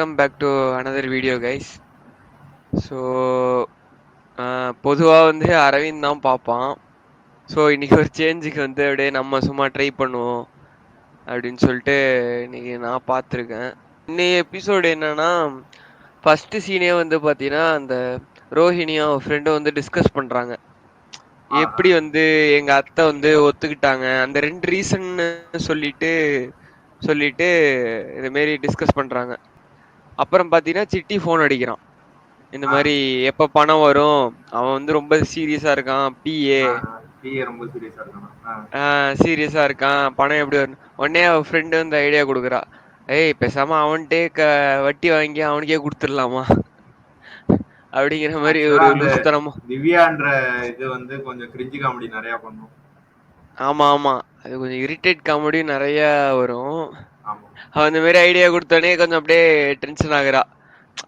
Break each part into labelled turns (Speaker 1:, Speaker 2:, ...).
Speaker 1: Welcome back to another video guys. So பொதுவாக வந்து அரவிந்த் தான் பார்ப்பான். ஸோ இன்னைக்கு ஒரு சேஞ்சுக்கு வந்து அப்படியே நம்ம சும்மா ட்ரை பண்ணுவோம் அப்படின்னு சொல்லிட்டு இன்னைக்கு நான் பார்த்துருக்கேன். இன்னைக்கு எபிசோடு என்னன்னா, ஃபர்ஸ்ட் சீனே வந்து பார்த்தீங்கன்னா அந்த ரோஹிணியும் ஃப்ரெண்டும் வந்து டிஸ்கஸ் பண்ணுறாங்க. எப்படி வந்து எங்க அத்தை வந்து ஒத்துக்கிட்டாங்க, அந்த 2 ரீசன் சொல்லிட்டு சொல்லிட்டு இது மாரி டிஸ்கஸ் பண்றாங்க. அப்புறம் பாத்தீங்கன்னா சிட்டி ஃபோன் அடிக்கிறான். இந்த மாதிரி எப்ப பணம் வரும், அவன் வந்து ரொம்ப சீரியஸா இருக்கான். பிஏ
Speaker 2: ரொம்ப சீரியஸா இருக்கானா?
Speaker 1: சீரியஸா இருக்கான். பணம் எப்படி வரும்? உடனே அவன் ஃப்ரெண்டு வந்து ஐடியா கொடுக்குறா. ஏய் பேசாம அவன்கிட்டே வட்டி வாங்கி அவனுக்கே கொடுத்துடலாமா அப்படிங்கிற மாதிரி
Speaker 2: ஆக்சுவலா
Speaker 1: ஒரு
Speaker 2: அந்த
Speaker 1: லூசுத்தனமா.
Speaker 2: திவ்யான்ற இது வந்து கொஞ்சம் கிரிஞ்சு காமெடி நிறைய பண்ணும்.
Speaker 1: ஆமா ஆமா, அது கொஞ்சம் இரிட்டேட் காமெடி நிறைய வரும்.
Speaker 2: ஆமா.
Speaker 1: அவன் இந்த மாதிரி ஐடியா கொடுத்தோடனே கொஞ்சம் அப்படியே டென்ஷன் ஆகுறா.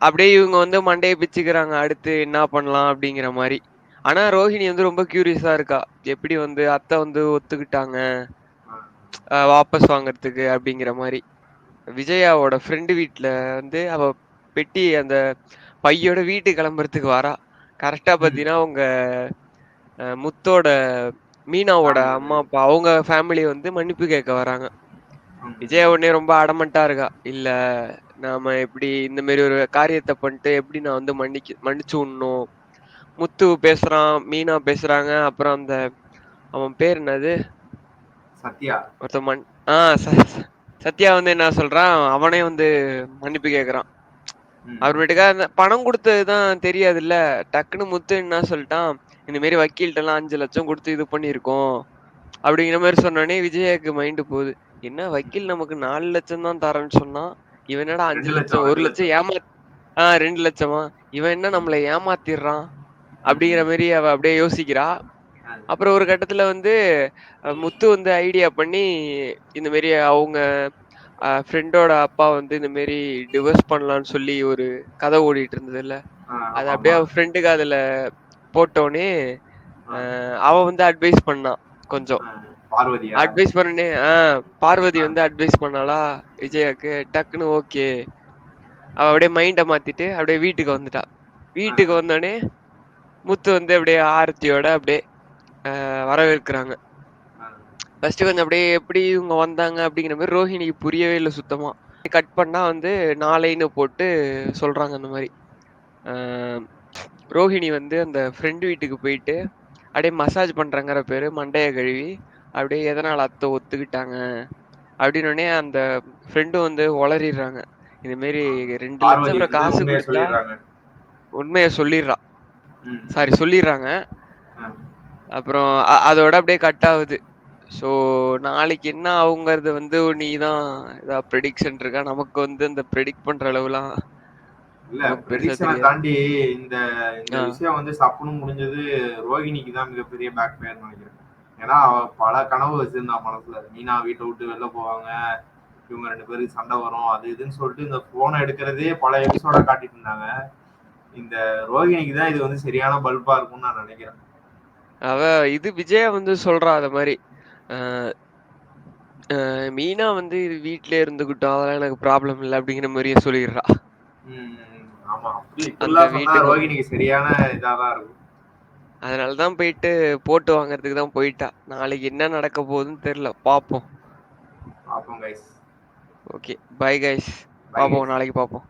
Speaker 1: அப்படியே இவங்க வந்து மண்டையை பிச்சுக்கிறாங்க, அடுத்து என்ன பண்ணலாம் அப்படிங்கிற மாதிரி. ஆனா ரோஹிணி வந்து ரொம்ப கியூரியஸா இருக்கா, எப்படி வந்து அத்தை வந்து ஒத்துக்கிட்டாங்க வாபஸ் வாங்குறதுக்கு அப்படிங்கிற மாதிரி. விஜயாவோட ஃப்ரெண்டு வீட்டுல வந்து அவ பெட்டி அந்த பையோட வீட்டுக்கு கிளம்புறதுக்கு வரா. கரெக்டா பாத்தீங்கன்னா அவங்க முத்தோட மீனாவோட அம்மா அப்பா அவங்க ஃபேமிலி வந்து மன்னிப்பு கேட்க வராங்க. விஜயா உடனே ரொம்ப அடமண்டா இருக்கா. இல்ல, நாம எப்படி இந்த மாதிரி ஒரு காரியத்தை பண்ணிட்டு எப்படி நான் வந்து மன்னிச்சு விடணும். முத்து பேசுறான், மீனா பேசுறாங்க. அப்புறம் அந்த அவன் பேர் என்னது,
Speaker 2: சத்யா.
Speaker 1: ஒருத்த சத்யா வந்து என்ன சொல்றான், அவனே வந்து மன்னிப்பு கேக்குறான். அப்புறமேட்டுக்கா அந்த பணம் கொடுத்ததுதான் தெரியாதுல்ல. டக்குன்னு முத்து என்ன சொல்லிட்டான், இந்த மாதிரி வக்கீல்கிட்ட எல்லாம் 5 லட்சம் கொடுத்து இது பண்ணிருக்கோம் அப்படிங்கிற மாதிரி சொன்னோடனே விஜயாக்கு மைண்டு போகுது. என்ன வக்கீல் நமக்கு 4 லட்சம் தான் தரேன்னு சொன்னா, இவன் என்னடா 5
Speaker 2: 2
Speaker 1: லட்சம்,
Speaker 2: லட்சம்
Speaker 1: 1
Speaker 2: 2
Speaker 1: லட்சம்
Speaker 2: லட்சம்
Speaker 1: 2 லட்சமா, இவன் என்ன நம்மளை ஏமாத்திடுறான் அப்படிங்கிற மாதிரி அவ அப்படியே யோசிக்கிறா. அப்புறம் ஒரு கட்டத்துல வந்து முத்து வந்து ஐடியா பண்ணி இந்த மாதிரி அவங்க ஃப்ரெண்டோட அப்பா வந்து இந்த மாதிரி டிவோர்ஸ் பண்ணலாம்னு சொல்லி ஒரு கதை ஓடிட்டு இருந்தது இல்ல, அது
Speaker 2: ஆமா
Speaker 1: அப்படியே
Speaker 2: ஆமா.
Speaker 1: அவ ஃப்ரெண்டுக்கு அதுல போட்டோனே அவ வந்து அட்வைஸ் பண்ணான் கொஞ்சம்.
Speaker 2: பார்வதியா?
Speaker 1: அட்வைஸ் பண்ணனே பார்வதி வந்து அட்வைஸ் பண்ணாளா விஜயாக்கு. டக்குன்னு ஓகே, அவ அப்படியே மைண்ட மாத்திட்டு அப்படியே வீட்டுக்கு வந்துட்டா. வீட்டுக்கு வந்தோடனே முத்து வந்து அப்படியே ஆரத்தியோட அப்படியே வரவேற்கிறாங்க. ஃபர்ஸ்ட் கொஞ்சம் அப்படியே எப்படி இவங்க வந்தாங்க அப்படிங்கிற மாதிரி ரோஹிணிக்கு புரியவே இல்லை சுத்தமா. கட் பண்ணா வந்து நாளைன்னு போட்டு சொல்றாங்க அந்த மாதிரி. ரோஹிணி வந்து அந்த ஃப்ரெண்டு வீட்டுக்கு போயிட்டு அப்படியே மசாஜ் பண்றாங்கிற பேரு மண்டைய கழுவி அப்படியே எதனால அத்தை ஒத்துக்கிட்டாங்க அப்படின்னு அந்த ஃப்ரெண்டு வந்து உளறிடுறாங்க. இந்த மாரி 2 லட்சம்
Speaker 2: பார்வதி
Speaker 1: அப்புறம்
Speaker 2: வந்து
Speaker 1: காசு
Speaker 2: உண்மையை
Speaker 1: கொடுத்தா
Speaker 2: சொல்லிடுறாங்க.
Speaker 1: உண்மைய சொல்லிடுறா.
Speaker 2: ம்,
Speaker 1: சாரி சொல்லிடுறாங்க.
Speaker 2: ஆ.
Speaker 1: அப்புறம் அதோட அப்படியே கட் ஆகுது. ஸோ நாளைக்கு என்ன ஆகுங்கிறது வந்து நீ தான் ஏதாவது ப்ரெடிக்ஷன் இருக்கா? நமக்கு வந்து அந்த ப்ரெடிக்ட் பண்ற அளவுலாம்
Speaker 2: இல்ல,
Speaker 1: நமக்கு பெருசா
Speaker 2: ப்ரெடிக்ஷனை
Speaker 1: தெரியாது.
Speaker 2: தாண்டி இந்த இந்த
Speaker 1: ஆ
Speaker 2: விஷயம் வந்து சப்புன்னு முடிஞ்சது ரோஹிணிக்கு தான் மிகப்பெரிய பேக் ஃபயர்னு நினைக்கிறேன். ஏன்னா அவ பல கனவு வச்சிருந்தான் மனசுல. மீனா வீட்டை விட்டு வெளில போவாங்க, இவங்க 2 பேருக்கு சண்டை வரும், அது இதுன்னு சொல்லிட்டு இந்த போனை எடுக்கிறதே பல எபிசோடா காட்டிட்டு இருந்தாங்க. இந்த ரோஹிணிக்கு தான் இது வந்து சரியான பல்பா இருக்கும்னு நான் நினைக்கிறேன்.
Speaker 1: அவ இது விஜயா வந்து சொல்றா அத மாதிரி. அஹ் மீனா வந்து இது வீட்லயே இருந்துகிட்டோம், அதெல்லாம் எனக்கு ப்ராப்ளம் இல்லை அப்படிங்கிற மாதிரியே சொல்லிடுறா.
Speaker 2: ஆமா, அப்படி
Speaker 1: அந்த
Speaker 2: இப்படிலாம் சொன்னா
Speaker 1: வீட்டுக்கு
Speaker 2: ரோஹிணிக்கு சரியான இதாதான் இருக்கும்.
Speaker 1: அதனாலதான் போயிட்டு போட்டு வாங்குறதுக்கு தான் போயிட்டா. நாளைக்கு என்ன நடக்க போகுதுன்னு தெரியல, பாப்போம்.
Speaker 2: பார்ப்போம் guys.
Speaker 1: Okay, bye guys.
Speaker 2: Bye
Speaker 1: பாப்போம்,
Speaker 2: கைஸ்.
Speaker 1: நாளைக்கு பாப்போம்.